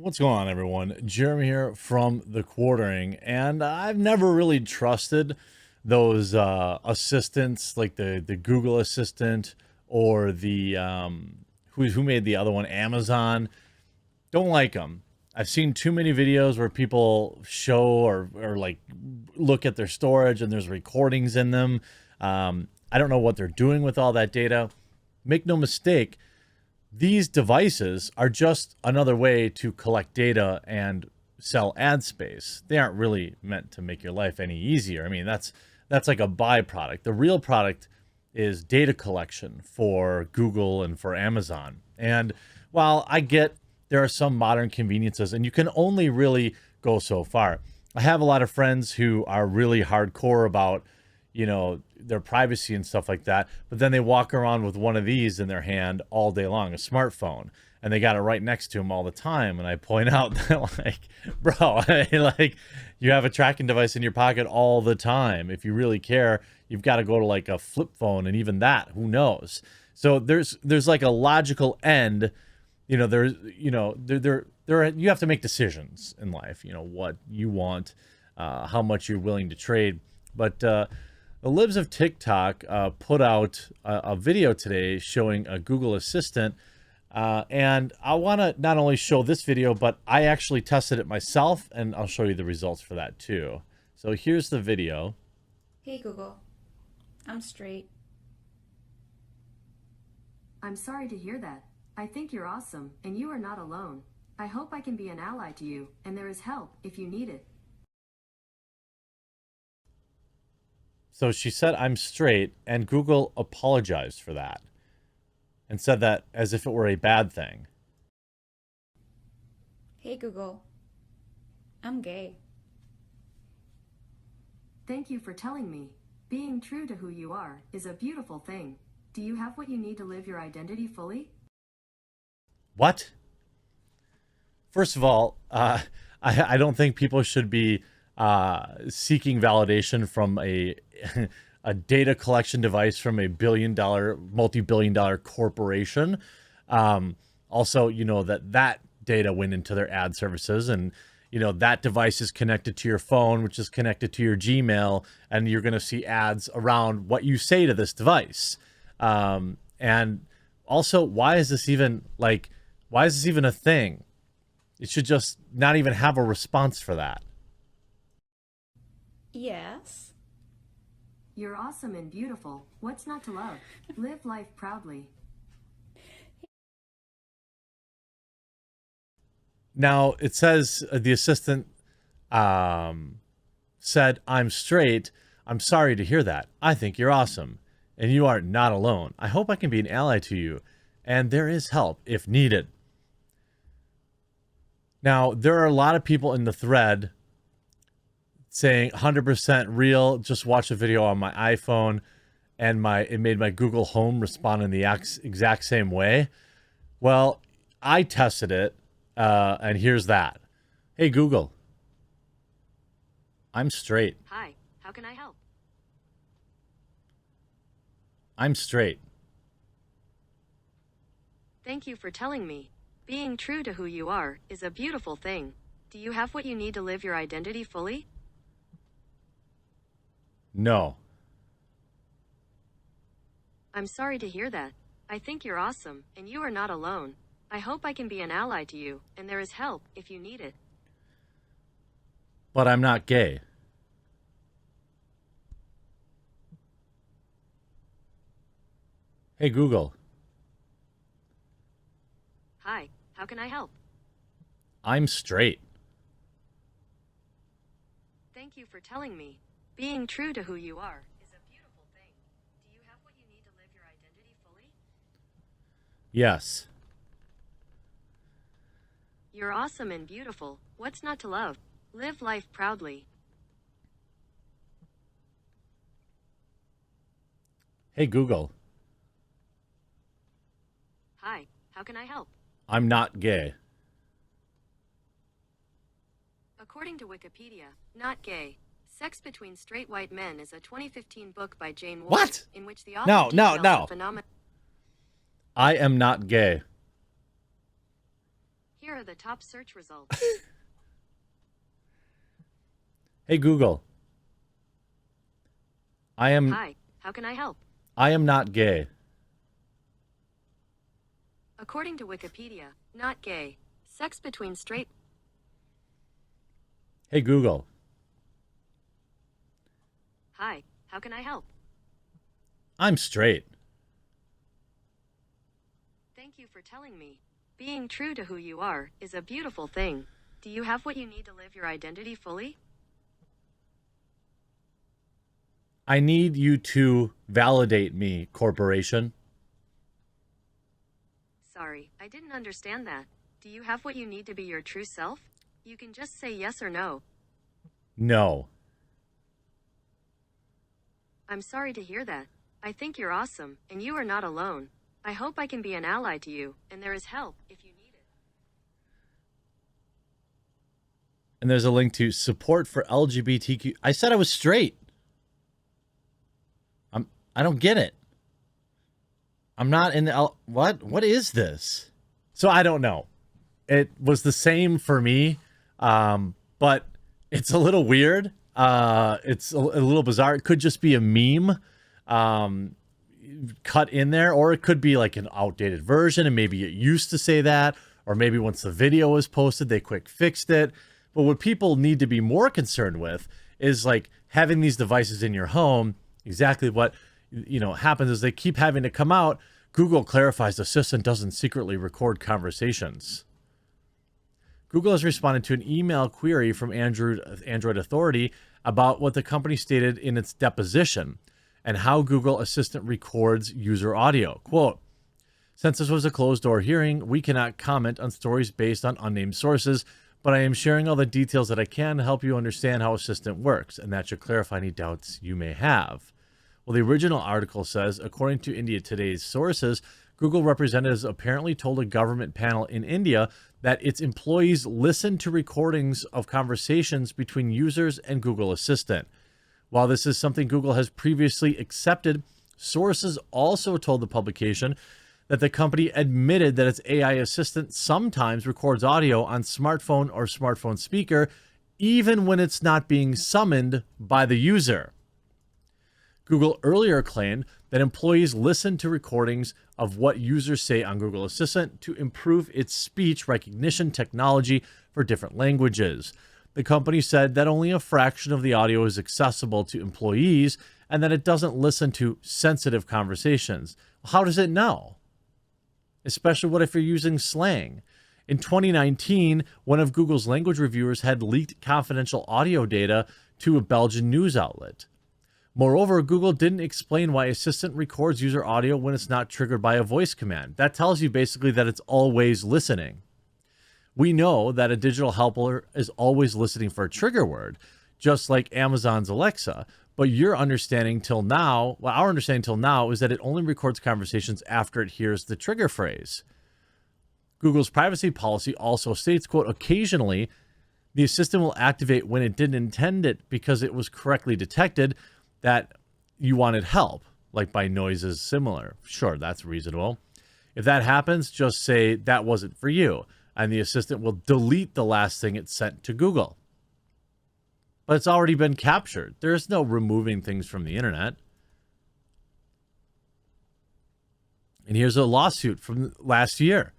What's going on, everyone? Jeremy here from The Quartering, and I've never really trusted those assistants like the Google Assistant or the who made the other one, Amazon. Don't like them. I've seen too many videos where people show or like look at their storage and there's recordings in them. I don't know what they're doing with all that data. Make no mistake, these devices are just another way to collect data and sell ad space. They aren't really meant to make your life any easier. I mean, that's like a byproduct. The real product is data collection for Google and for Amazon. And while I get there are some modern conveniences and you can only really go so far. I have a lot of friends who are really hardcore about their privacy and stuff like that, but then they walk around with one of these in their hand all day long, a smartphone, and they got it right next to them all the time. And I point out that, like, bro, like, you have a tracking device in your pocket all the time. If you really care, you've got to go to like a flip phone, and even that, who knows? So there's like a logical end. There's you have to make decisions in life, what you want, how much you're willing to trade. But the Libs of TikTok put out a video today showing a Google Assistant. And I want to not only show this video, but I actually tested it myself, and I'll show you the results for that too. So here's the video. Hey Google, I'm straight. I'm sorry to hear that. I think you're awesome, and you are not alone. I hope I can be an ally to you, and there is help if you need it. So she said, I'm straight, and Google apologized for that and said that as if it were a bad thing. Hey Google, I'm gay. Thank you for telling me. Being true to who you are is a beautiful thing. Do you have what you need to live your identity fully? What? First of all, I don't think people should be seeking validation from a data collection device from a multi-billion-dollar corporation. Also, that data went into their ad services, and that device is connected to your phone, which is connected to your Gmail, and you're going to see ads around what you say to this device. And also, why is this even a thing? It should just not even have a response for that. Yes. You're awesome and beautiful. What's not to love? Live life proudly. Now, it says the assistant said, I'm straight. I'm sorry to hear that. I think you're awesome, and you are not alone. I hope I can be an ally to you, and there is help if needed. Now, there are a lot of people in the thread saying 100% real, just watch a video on my iPhone, and it made my Google Home respond in the exact same way. Well, I tested it, and here's that. Hey, Google. I'm straight. Hi, how can I help? I'm straight. Thank you for telling me. Being true to who you are is a beautiful thing. Do you have what you need to live your identity fully? No. I'm sorry to hear that. I think you're awesome, and you are not alone. I hope I can be an ally to you, and there is help if you need it. But I'm not gay. Hey, Google. Hi, how can I help? I'm straight. Thank you for telling me. Being true to who you are is a beautiful thing. Do you have what you need to live your identity fully? Yes. You're awesome and beautiful. What's not to love? Live life proudly. Hey, Google. Hi, how can I help? I'm not gay. According to Wikipedia, not gay. Sex Between Straight White Men is a 2015 book by Jane Wolfe, What? in which the author No. details the phenomenon. I am not gay. Here Here are the top search results. Hey Google. Hi, how can I help? I am not gay. According to Wikipedia, not gay. Sex between straight. Hey Google. Hi, how can I help? I'm straight. Thank you for telling me. Being true to who you are is a beautiful thing. Do you have what you need to live your identity fully? I need you to validate me, corporation. Sorry, I didn't understand that. Do you have what you need to be your true self? You can just say yes or no. No. I'm sorry to hear that. I think you're awesome, and you are not alone. I hope I can be an ally to you, and there is help if you need it. And there's a link to support for LGBTQ. I said I was straight. I don't get it. I'm not in the what? What is this? So I don't know. It was the same for me, but it's a little weird. It's a little bizarre. It could just be a meme cut in there, or it could be like an outdated version, and maybe it used to say that, or maybe once the video was posted, they quick fixed it. But what people need to be more concerned with is like having these devices in your home. Exactly what happens is they keep having to come out. Google clarifies the Assistant doesn't secretly record conversations. Google has responded to an email query from Android Authority about what the company stated in its deposition and how Google Assistant records user audio. Quote, since this was a closed-door hearing, we cannot comment on stories based on unnamed sources, but I am sharing all the details that I can to help you understand how Assistant works, and that should clarify any doubts you may have. Well, the original article says, according to India Today's sources, Google representatives apparently told a government panel in India that its employees listened to recordings of conversations between users and Google Assistant. While this is something Google has previously accepted, sources also told the publication that the company admitted that its AI assistant sometimes records audio on smartphone or smartphone speaker, even when it's not being summoned by the user. Google earlier claimed that employees listen to recordings of what users say on Google Assistant to improve its speech recognition technology for different languages. The company said that only a fraction of the audio is accessible to employees and that it doesn't listen to sensitive conversations. How does it know? Especially what if you're using slang? In 2019, one of Google's language reviewers had leaked confidential audio data to a Belgian news outlet. Moreover, Google didn't explain why Assistant records user audio when it's not triggered by a voice command. That tells you basically that it's always listening. We know that a digital helper is always listening for a trigger word, just like Amazon's Alexa. But our understanding till now is that it only records conversations after it hears the trigger phrase. Google's privacy policy also states, quote, occasionally, the assistant will activate when it didn't intend it because it was correctly detected that you wanted help, like by noises similar. Sure, that's reasonable. If that happens, just say that wasn't for you, and the assistant will delete the last thing it sent to Google. But it's already been captured. There's no removing things from the internet. And here's a lawsuit from last year.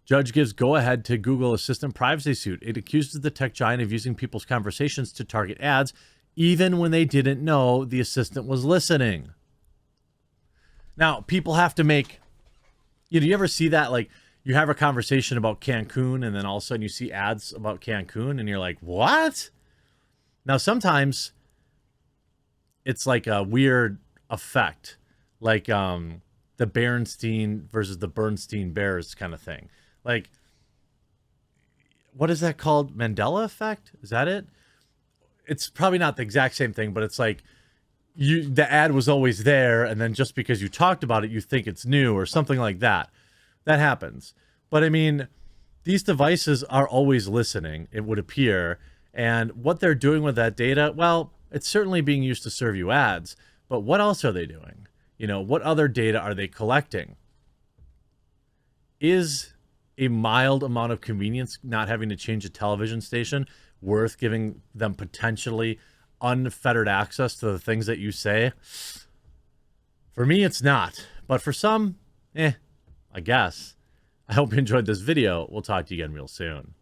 Judge gives go-ahead to Google Assistant privacy suit. It accuses the tech giant of using people's conversations to target ads, even when they didn't know the assistant was listening. Now, people have to make, you ever see that? Like, you have a conversation about Cancun, and then all of a sudden you see ads about Cancun, and you're like, what? Now, sometimes it's like a weird effect, like the Berenstein versus the Bernstein Bears kind of thing. Like, what is that called? Mandela effect? Is that it? It's probably not the exact same thing, but it's like the ad was always there, and then just because you talked about it, you think it's new or something like that. That happens. But I mean, these devices are always listening, it would appear. And what they're doing with that data, well, it's certainly being used to serve you ads, but what else are they doing? What other data are they collecting? Is a mild amount of convenience, not having to change a television station, worth giving them potentially unfettered access to the things that you say? For me, it's not. But for some, I guess. I hope you enjoyed this video. We'll talk to you again real soon.